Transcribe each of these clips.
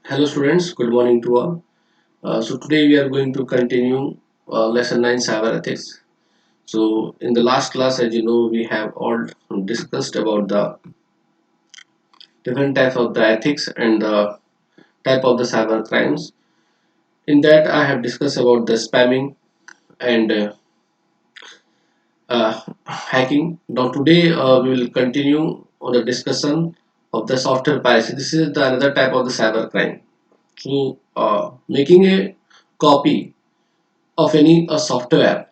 Hello students, good morning to all. So today we are going to continue lesson 9 cyber ethics. So in the last class, as you know, we have all discussed about the different types of the ethics and the type of the cyber crimes. In that I have discussed about the spamming and hacking. Now today we will continue on the discussion of the software piracy. This is the another type of the cyber crime. So making a copy of any software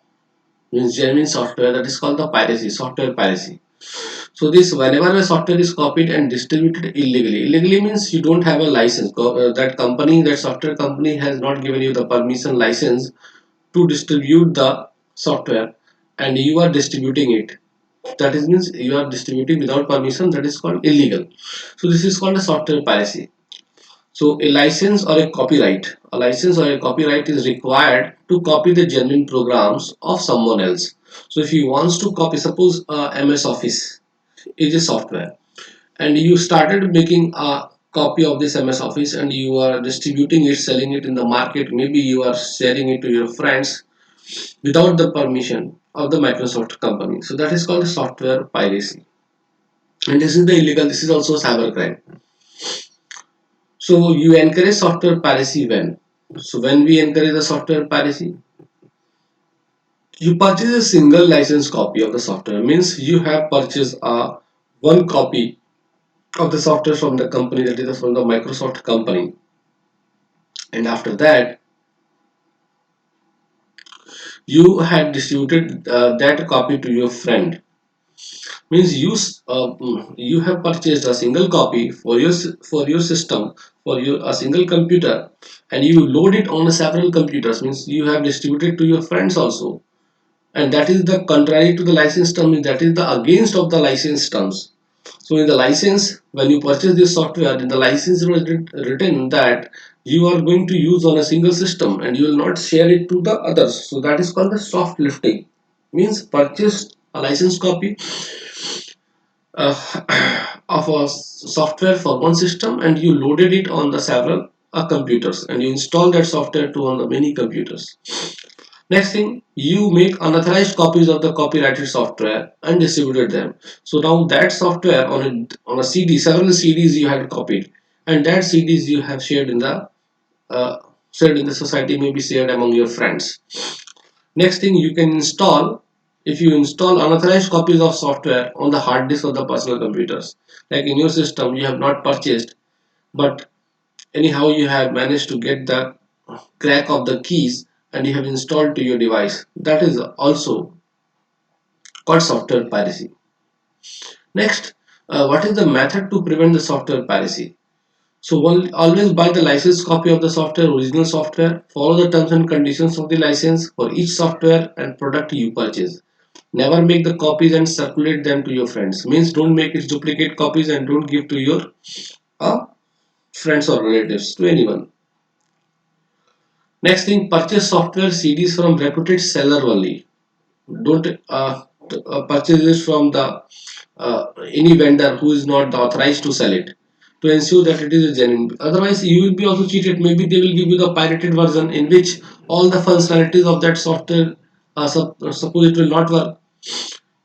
means genuine software, that is called the piracy, software piracy. So this whenever a software is copied and distributed illegally means you don't have a license. That software company has not given you the permission license to distribute the software, and you are distributing it. That is means you are distributing without permission. That is called illegal. So this is called a software piracy. So a license or a copyright is required to copy the genuine programs of someone else. So if you wants to copy, suppose MS Office is a software, and you started making a copy of this MS Office and you are distributing it, selling it in the market. Maybe you are sharing it to your friends without the permission of the Microsoft company. So that is called software piracy, and this is the illegal. This is also cybercrime. So you encourage software piracy when? So when we encourage the software piracy, you purchase a single license copy of the software. Means you have purchased a one copy of the software from the company, that is from the Microsoft company, and after that you had distributed that copy to your friend. Means you have purchased a single copy for your system, for your a single computer, and you load it on several computers. Means you have distributed to your friends also, and that is the contrary to the license term. That is the against of the license terms. So in the license, when you purchase this software, in the license was written that you are going to use on a single system and you will not share it to the others. So that is called the soft lifting. Means purchase a license copy of a software for one system, and you loaded it on the several computers, and you install that software to on the many computers. Next thing, you make unauthorized copies of the copyrighted software and distributed them. So now that software on a CD, several CDs you had copied, and that CDs you have uh, shared in the society, maybe shared among your friends. Next thing, you can install, if you install unauthorized copies of software on the hard disk of the personal computers, like in your system you have not purchased, but anyhow you have managed to get the crack of the keys and you have installed to your device. That is also called software piracy. Next, what is the method to prevent the software piracy? So always buy the licensed copy of the software, original software. Follow the terms and conditions of the license for each software and product you purchase. Never make the copies and circulate them to your friends. Means don't make it duplicate copies and don't give to your uh, friends or relatives, to anyone. Next thing, purchase software CDs from reputed seller only. Don't purchase it from the any vendor who is not authorized to sell it, to ensure that it is a genuine. Otherwise you will be also cheated. Maybe they will give you the pirated version in which all the functionalities of that software suppose it will not work.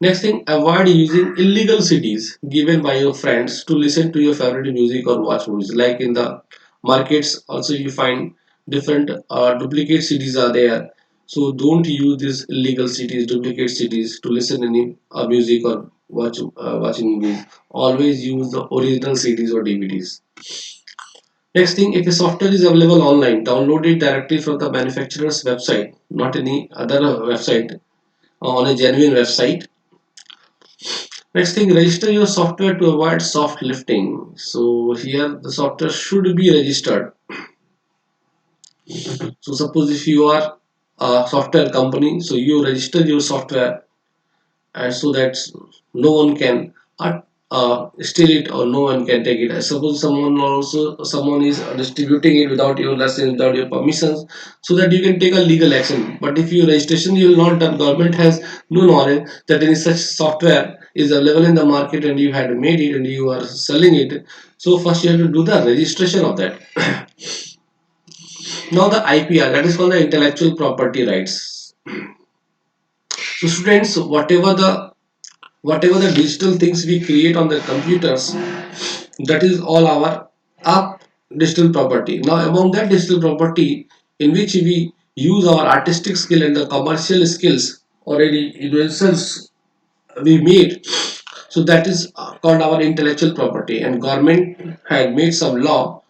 Next thing, avoid using illegal CDs given by your friends to listen to your favorite music or watch movies. Like in the markets, also you find different duplicate CDs are there. So don't use these illegal CDs, duplicate CDs to listen any music or watching movies. Always use the original CDs or DVDs. Next thing, if a software is available online, download it directly from the manufacturer's website, not any other website, on a genuine website. Next thing, register your software to avoid soft lifting. So here the software should be registered. So suppose if you are a software company, so you register your software, and so that no one can steal it or no one can take it. Suppose someone is distributing it without your license, without your permissions, so that you can take a legal action. But if you registration you will not, the government has no knowledge that any such software is available in the market and you had made it and you are selling it. So first you have to do the registration of that. Now the IPR, that is called the intellectual property rights. So students, whatever the digital things we create on the computers, that is all our up digital property. Now among that digital property in which we use our artistic skill and the commercial skills already inventions we made, so that is called our intellectual property, and government had made some law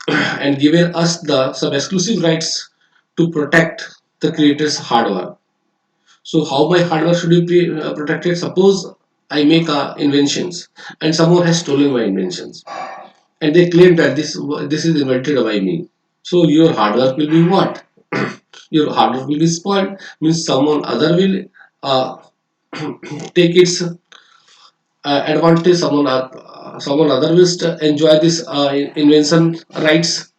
and given us the some exclusive rights to protect the creator's hard work. So how my hard work should be protected? Suppose I make inventions and someone has stolen my inventions and they claim that this is invented by me. So your hard work will be what? Your hard work will be spoiled. Means someone other will uh, take its advantage. Someone other will enjoy this invention rights.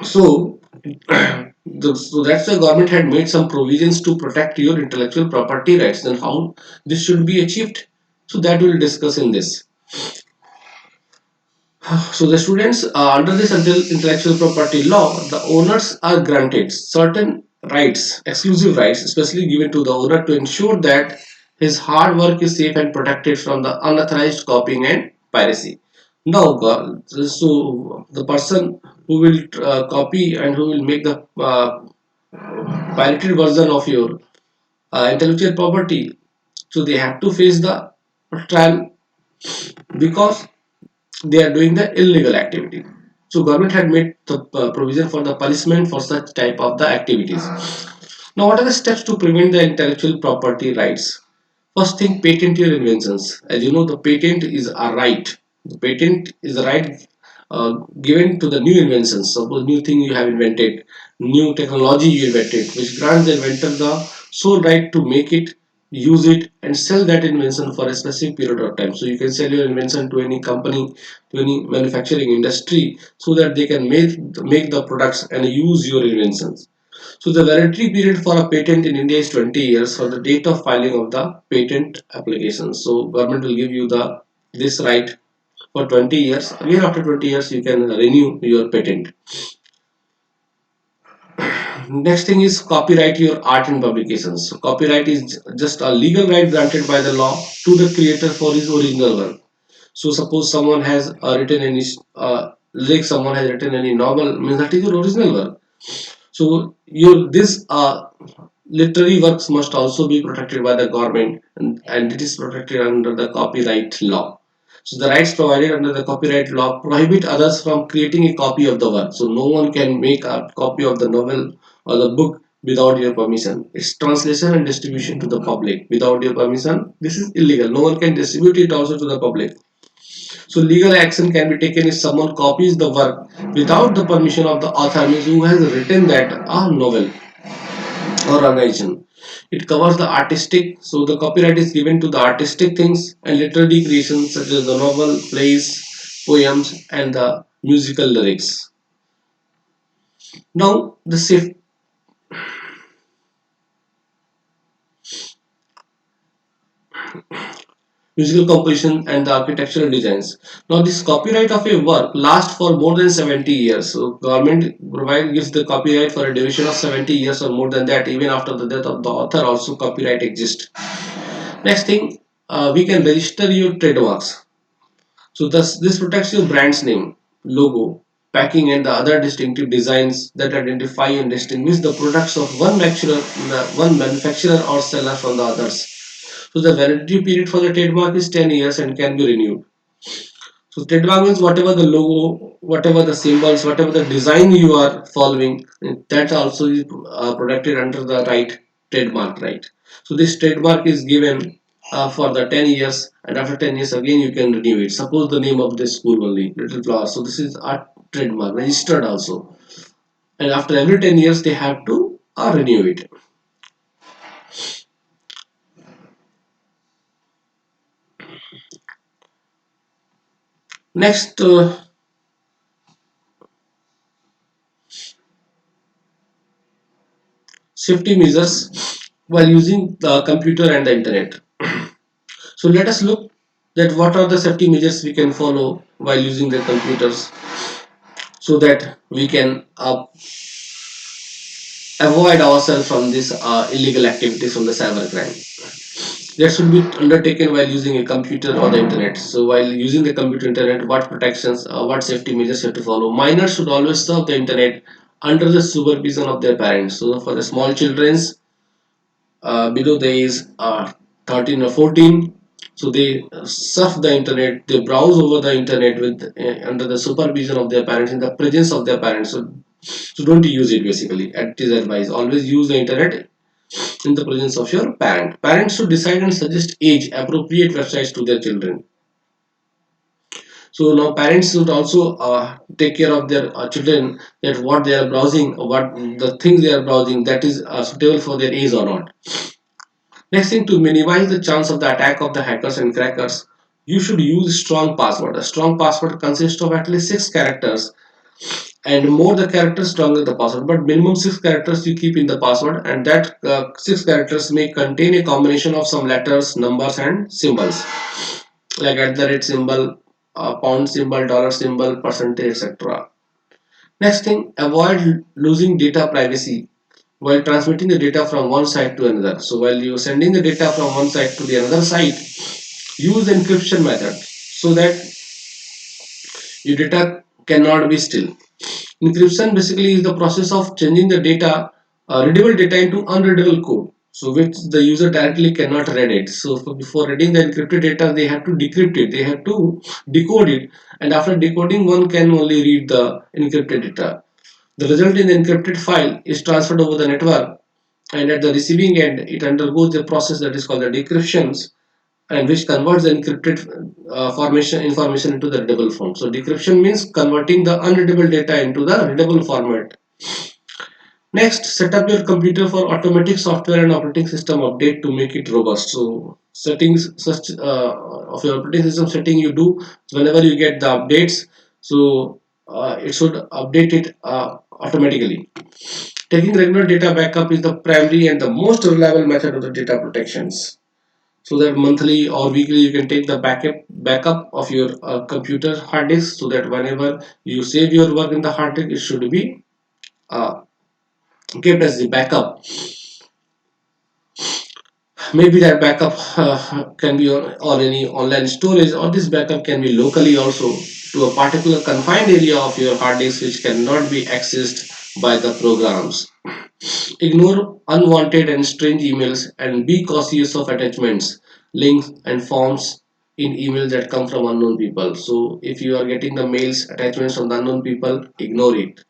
So, so that's why government had made some provisions to protect your intellectual property rights. Then how this should be achieved? So that we'll discuss in this. So the students under this intellectual property law, the owners are granted certain rights, exclusive rights, especially given to the owner to ensure that his hard work is safe and protected from the unauthorized copying and piracy. Now, so the person who will copy and who will make the pirated version of your intellectual property, so they have to face the trial because they are doing the illegal activity. So government had made the provision for the punishment for such type of the activities. Now what are the steps to prevent the intellectual property rights? First thing, patent your inventions. As you know, the patent is a right. The patent is a right given to the new inventions. Suppose new thing you have invented, new technology you invented, which grants the inventor the sole right to make it, use it, and sell that invention for a specific period of time. So you can sell your invention to any company, to any manufacturing industry, so that they can make the products and use your inventions. So the validity period for a patent in India is 20 years from the date of filing of the patent application. So government will give you the this right for 20 years. Again after 20 years you can renew your patent. Next thing is copyright your art and publications. So copyright is just a legal right granted by the law to the creator for his original work. So suppose someone has written any like someone has written any novel, means that is your original work. So your this literary works must also be protected by the government, and it is protected under the copyright law. So the rights provided under the copyright law prohibit others from creating a copy of the work. So no one can make a copy of the novel or the book without your permission. Its translation and distribution to the public without your permission, this is illegal. No one can distribute it also to the public. So legal action can be taken if someone copies the work without the permission of the author, means who has written that novel or organization. It covers the artistic, so the copyright is given to the artistic things and literary creations such as the novel, plays, poems, and the musical lyrics. Now, the musical composition and the architectural designs. Now, this copyright of a work lasts for more than 70 years. So, government gives the copyright for a duration of 70 years or more than that. Even after the death of the author, also copyright exists. Next thing, we can register your trademarks. So thus this protects your brand's name, logo, packing and the other distinctive designs that identify and distinguish the products of one manufacturer or seller from the others. So the validity period for the trademark is 10 years and can be renewed. So trademark means whatever the logo, whatever the symbols, whatever the design you are following, that also is protected under the right trademark right. So this trademark is given for the 10 years, and after 10 years again you can renew it. Suppose the name of the school only, Little Flower. So this is a trademark registered also, and after every 10 years they have to renew it. Next, safety measures while using the computer and the internet. So let us look that what are the safety measures we can follow while using the computers, so that we can avoid ourselves from this illegal activities from the cybercrime. That should be undertaken while using a computer or the internet. So while using the computer internet, what protections, what safety measures you have to follow. Minors should always surf the internet under the supervision of their parents. So for the small children's below the age 13 or 14, so they surf the internet, they browse over the internet with under the supervision of their parents, in the presence of their parents. So don't use it basically. It is advised, always use the internet in the presence of your parent. Parents should decide and suggest age appropriate websites to their children. So now parents should also take care of their children, that what they are browsing, what the things they are browsing, that is suitable for their age or not. Next thing, to minimize the chance of the attack of the hackers and crackers, you should use strong password. A strong password consists of at least 6 characters, and more the characters, stronger the password. But minimum 6 characters you keep in the password, and that 6 characters may contain a combination of some letters, numbers, and symbols, like at the rate symbol, pound symbol, dollar symbol, percentage, etc. Next thing, avoid losing data privacy while transmitting the data from one site to another. So while you're sending the data from one site to the another site, use the encryption method so that your data cannot be stolen. Encryption basically is the process of changing the data, readable data, into unreadable code, so which the user directly cannot read it. So before reading the encrypted data, they have to decrypt it, they have to decode it, and after decoding, one can only read the encrypted data. The result in the encrypted file is transferred over the network, and at the receiving end, it undergoes the process that is called the decryptions, and which converts the encrypted formation information into the readable form. So decryption means converting the unreadable data into the readable format. Next, set up your computer for automatic software and operating system update to make it robust. So settings such of your operating system setting you do whenever you get the updates. So it should update it automatically. Taking regular data backup is the primary and the most reliable method of the data protections. So that monthly or weekly you can take the backup of your computer hard disk, so that whenever you save your work in the hard disk, it should be uh, kept as the backup. Maybe that backup can be on any online storage, or this backup can be locally also to a particular confined area of your hard disk which cannot be accessed by the programs. Ignore unwanted and strange emails, and be cautious of attachments, links, and forms in emails that come from unknown people. So, if you are getting the mails, attachments from the unknown people, ignore it.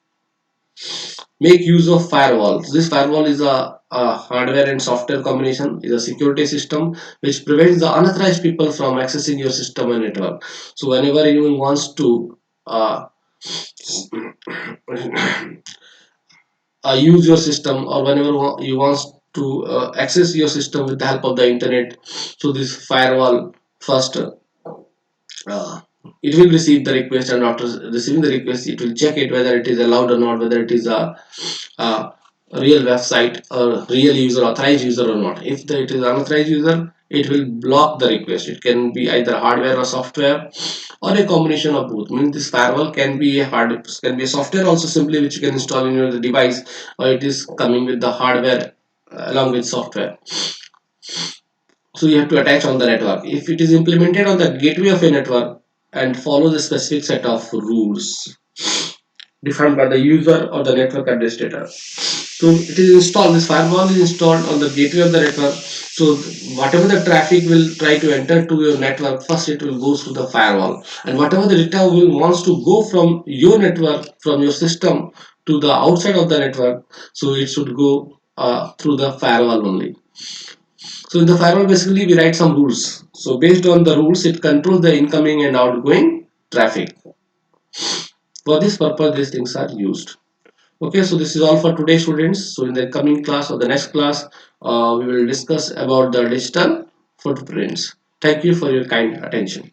Make use of firewalls. This firewall is a hardware and software combination, is a security system which prevents the unauthorized people from accessing your system and network. So, whenever anyone wants to use your system, or whenever you want to access your system with the help of the internet, so this firewall first uh, it will receive the request, and after receiving the request, it will check it whether it is allowed or not, whether it is a real website or real user, authorized user or not. If it is unauthorized user, it will block the request. It can be either hardware or software, or a combination of both. Means this firewall can be a can be a software also, simply which you can install in your device, or it is coming with the hardware along with software. So you have to attach on the network. If it is implemented on the gateway of a network and follows a specific set of rules defined by the user or the network administrator. So it is installed, this firewall is installed on the gateway of the network. So whatever the traffic will try to enter to your network, first it will go through the firewall. And whatever the data will wants to go from your network, from your system to the outside of the network, so it should go through the firewall only. So in the firewall, basically we write some rules. So based on the rules, it controls the incoming and outgoing traffic. For this purpose, these things are used. Okay, so this is all for today, students. So in the coming class or the next class, we will discuss about the digital footprints. Thank you for your kind attention.